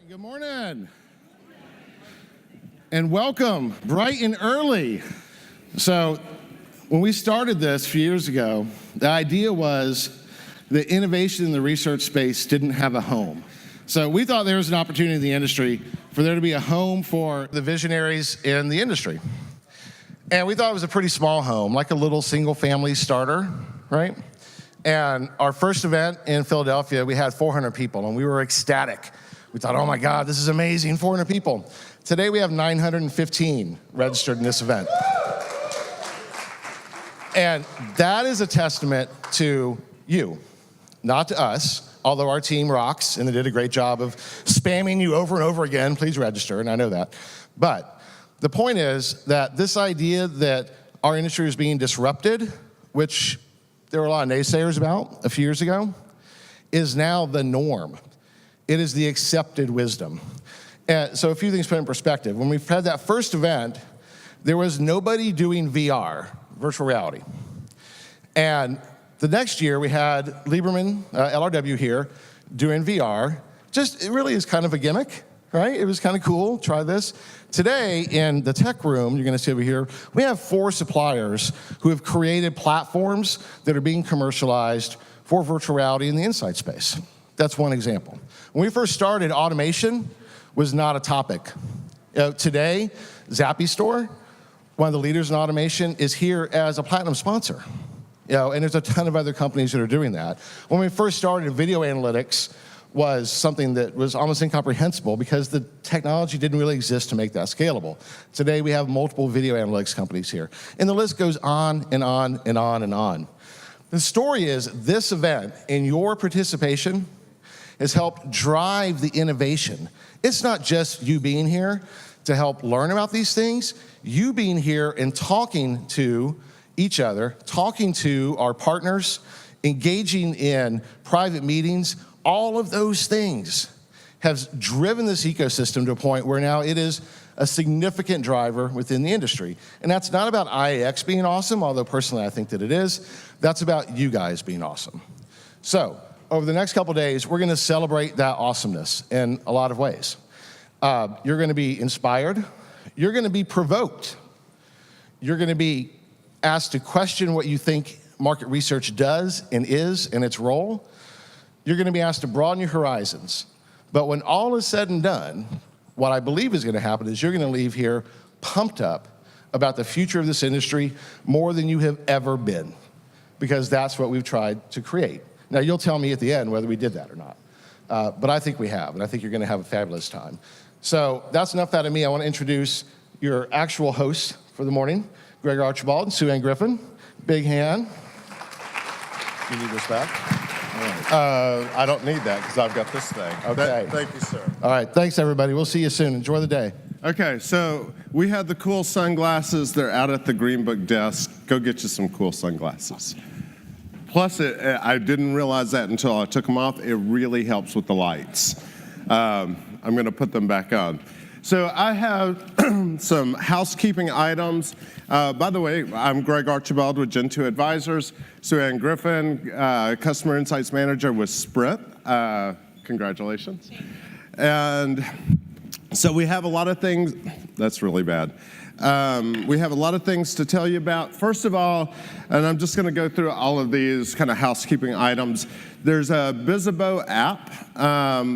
Good morning. And welcome, bright and early. So when we started this a few years ago, the idea was that innovation in the research space didn't have a home. So we thought there was an opportunity in the industry for there to be a home for the visionaries in the industry. And we thought it was a pretty small home, like a little single family starter, right? And our first event in Philadelphia, we had 400 people and we were ecstatic. We thought, oh my God, this is amazing, 400 people. Today we have 915 registered in this event. And that is a testament to you, not to us, although our team rocks and they did a great job of spamming you over and over again. Please register, and I know that. But the point is that this idea that our industry is being disrupted, which there were a lot of naysayers about a few years ago, is now the norm. It is the accepted wisdom. And so a few things put in perspective. When we had that first event, there was nobody doing VR, virtual reality. And the next year, we had Lieberman, LRW here, doing VR. It really is kind of a gimmick, right? It was kind of cool, try this. Today, in the tech room, you're gonna see over here, we have 4 suppliers who have created platforms that are being commercialized for virtual reality in the insight space. That's one example. When we first started, automation was not a topic. Today, Zappy Store, one of the leaders in automation, is here as a platinum sponsor. And there's a ton of other companies that are doing that. When we first started, video analytics was something that was almost incomprehensible because the technology didn't really exist to make that scalable. Today, we have multiple video analytics companies here. And the list goes on and on and on and on. The story is this event and your participation has helped drive the innovation. It's not just you being here to help learn about these things, you being here and talking to each other, talking to our partners, engaging in private meetings, all of those things have driven this ecosystem to a point where now it is a significant driver within the industry. And that's not about IIeX being awesome, although personally I think that it is. That's about you guys being awesome. So, over the next couple days, we're gonna celebrate that awesomeness in a lot of ways. You're gonna be inspired. You're gonna be provoked. You're gonna be asked to question what you think market research does and is and its role. You're gonna be asked to broaden your horizons. But when all is said and done, what I believe is gonna happen is you're gonna leave here pumped up about the future of this industry more than you have ever been, because that's what we've tried to create. Now, you'll tell me at the end whether we did that or not. But I think we have, and I think you're gonna have a fabulous time. So that's enough out of me. I wanna introduce your actual hosts for the morning, Greg Archibald and Sue Ann Griffin. Big hand. You need this back? I don't need that because I've got this thing. Okay. Thank you, sir. All right, thanks everybody. We'll see you soon. Enjoy the day. Okay, so we had the cool sunglasses. They're out at the Green Book desk. Go get you some cool sunglasses. Plus, I didn't realize that until I took them off. It really helps with the lights. I'm gonna put them back on. So I have some housekeeping items. By the way, I'm Greg Archibald with Gen 2 Advisors. Sue Ann Griffin, Customer Insights Manager with Sprint. Congratulations. And so we have a lot of things, that's really bad. We have a lot of things to tell you about. First of all, and I'm just gonna go through all of these kind of housekeeping items. There's a Bizzabo app.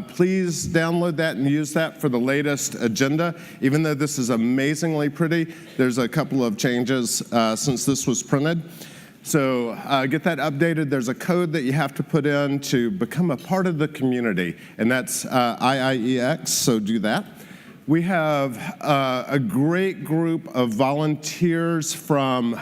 Please download that and use that for the latest agenda. Even though this is amazingly pretty, there's a couple of changes since this was printed. So get that updated. There's a code that you have to put in to become a part of the community, and that's IIeX, so do that. We have a great group of volunteers from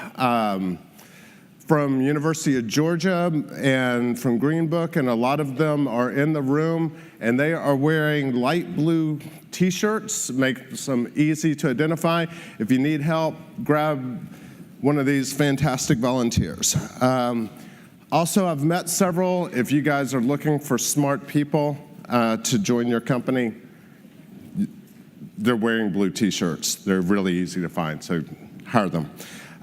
University of Georgia and from Green Book, and a lot of them are in the room, and they are wearing light blue t-shirts, make them easy to identify. If you need help, grab one of these fantastic volunteers. Also, I've met several. If you guys are looking for smart people to join your company, they're wearing blue t-shirts. They're really easy to find, so hire them.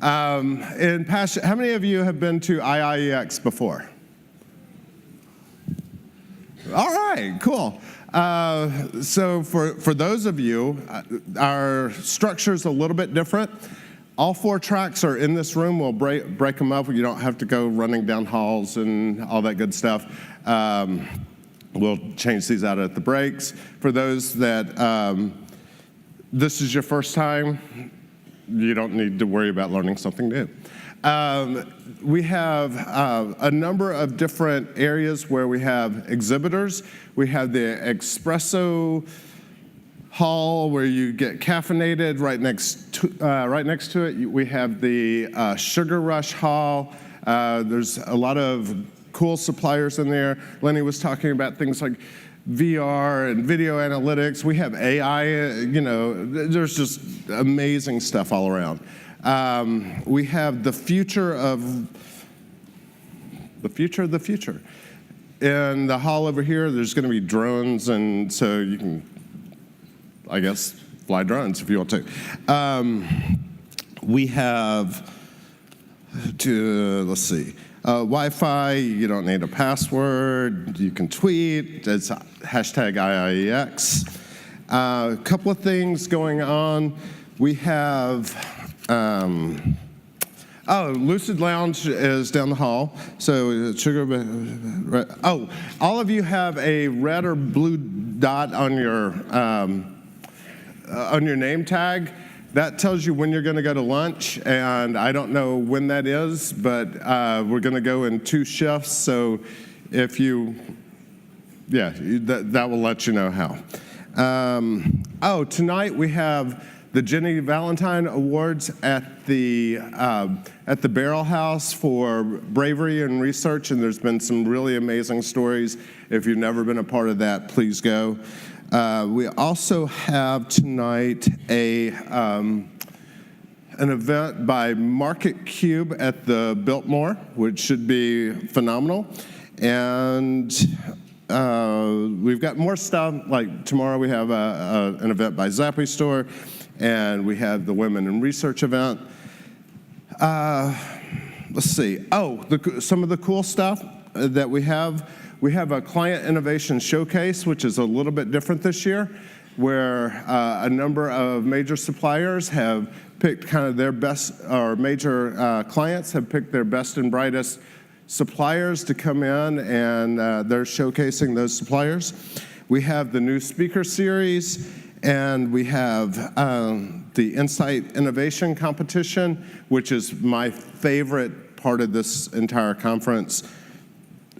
How many of you have been to IIeX before? All right, cool. So for those of you, our structure is a little bit different. All 4 tracks are in this room. We'll break them up. You don't have to go running down halls and all that good stuff. We'll change these out at the breaks. For those that this is your first time, you don't need to worry about learning something new. We have a number of different areas where we have exhibitors. We have the espresso hall where you get caffeinated. Right next to it, we have the Sugar Rush hall. There's a lot of cool suppliers in there. Lenny was talking about things like VR and video analytics. We have AI, there's just amazing stuff all around. We have the future of the future. In the hall over here, there's going to be drones, and so you can, I guess, fly drones if you want to. We have, let's see, Wi-Fi. You don't need a password. You can tweet. It's hashtag IIeX. A couple of things going on. We have, Lucid Lounge is down the hall. So all of you have a red or blue dot on your name tag. That tells you when you're going to go to lunch, and I don't know when that is, but we're going to go in 2 shifts. So if that will let you know how. Tonight we have the Jenny Valentine Awards at the Barrel House for bravery and research, and there's been some really amazing stories. If you've never been a part of that, please go. We also have tonight an event by Market Cube at the Biltmore, which should be phenomenal. And we've got more stuff. Like tomorrow we have an event by Zappy Store, and we have the Women in Research event. Let's see. Some of the cool stuff that we have. We have a client innovation showcase, which is a little bit different this year, where a number of major suppliers have picked kind of their best, or major clients have picked their best and brightest suppliers to come in, and they're showcasing those suppliers. We have the new speaker series, and we have the Insight Innovation Competition, which is my favorite part of this entire conference.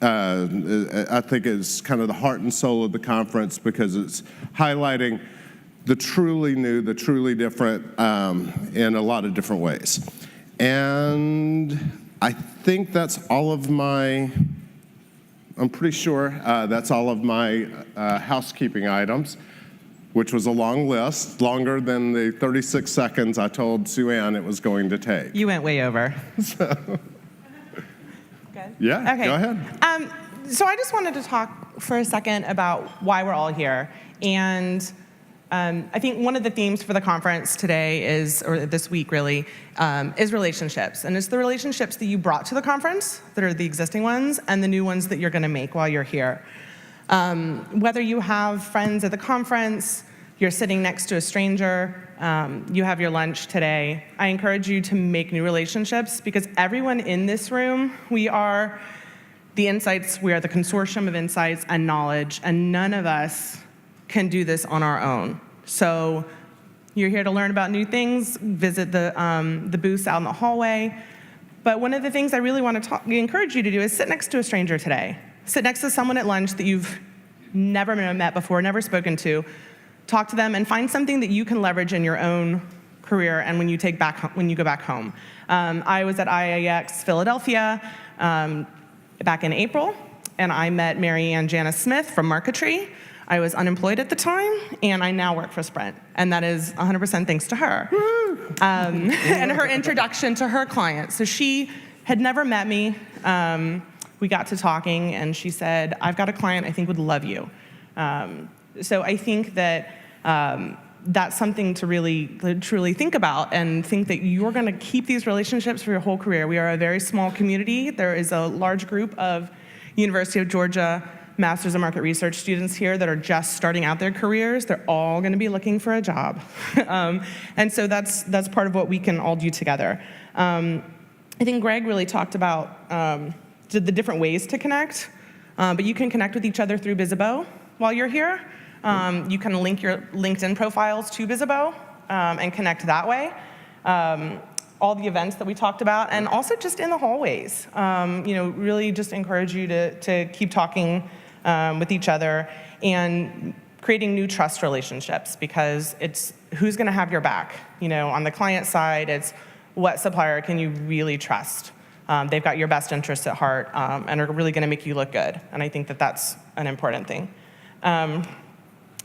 I think it's kind of the heart and soul of the conference because it's highlighting the truly new, the truly different in a lot of different ways. And I think that's all of my, I'm pretty sure that's all of my housekeeping items, which was a long list, longer than the 36 seconds I told Sue Ann it was going to take. You went way over. Yeah, okay. Go ahead. So I just wanted to talk for a second about why we're all here. And I think one of the themes for the conference today is, or this week really, is relationships. And it's the relationships that you brought to the conference, that are the existing ones, and the new ones that you're going to make while you're here. Whether you have friends at the conference, you're sitting next to a stranger, you have your lunch today, I encourage you to make new relationships, because everyone in this room, we are the insights, we are the consortium of insights and knowledge, and none of us can do this on our own. So you're here to learn about new things, visit the booths out in the hallway. But one of the things I really want to encourage you to do is sit next to a stranger today. Sit next to someone at lunch that you've never met before, never spoken to. Talk to them and find something that you can leverage in your own career and when you go back home. I was at IIeX Philadelphia back in April, and I met Mary Ann Janice Smith from Marketree. I was unemployed at the time, and I now work for Sprint, and that is 100% thanks to her. And her introduction to her client. So she had never met me. We got to talking, and she said, I've got a client I think would love you. So I think that that's something to really, truly think about, and think that you're going to keep these relationships for your whole career. We are a very small community. There is a large group of University of Georgia Masters of Market Research students here that are just starting out their careers. They're all going to be looking for a job. And so that's part of what we can all do together. I think Greg really talked about the different ways to connect, but you can connect with each other through Bizzabo while you're here. You can link your LinkedIn profiles to Bizzabo and connect that way. All the events that we talked about, and also just in the hallways. Really just encourage you to keep talking with each other and creating new trust relationships, because it's who's gonna have your back. On the client side, it's what supplier can you really trust? They've got your best interests at heart and are really gonna make you look good. And I think that that's an important thing.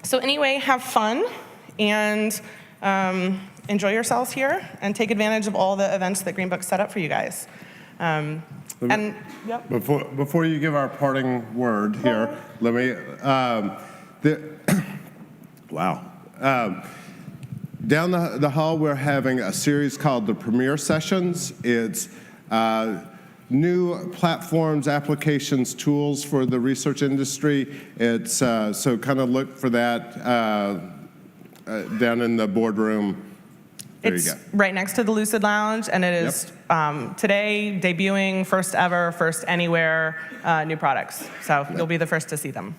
So anyway, have fun and enjoy yourselves here and take advantage of all the events that Greenbook set up for you guys. Yep. Before you give our parting word here, let me, wow. Down the hall, we're having a series called the Premier Sessions. It's new platforms, applications, tools for the research industry. It's so kind of look for that down in the boardroom. There you go. Right next to the Lucid Lounge, and it is today debuting first ever, first anywhere new products. So you'll be the first to see them.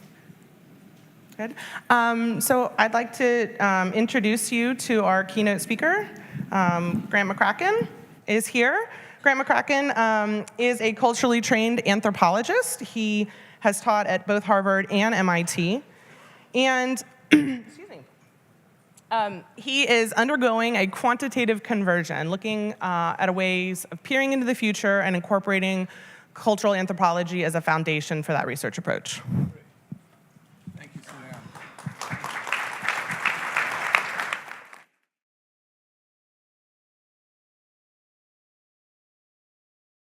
Good. So I'd like to introduce you to our keynote speaker. Grant McCracken is here. Grant McCracken is a culturally trained anthropologist. He has taught at both Harvard and MIT. And excuse me. He is undergoing a quantitative conversion, looking at ways of peering into the future and incorporating cultural anthropology as a foundation for that research approach.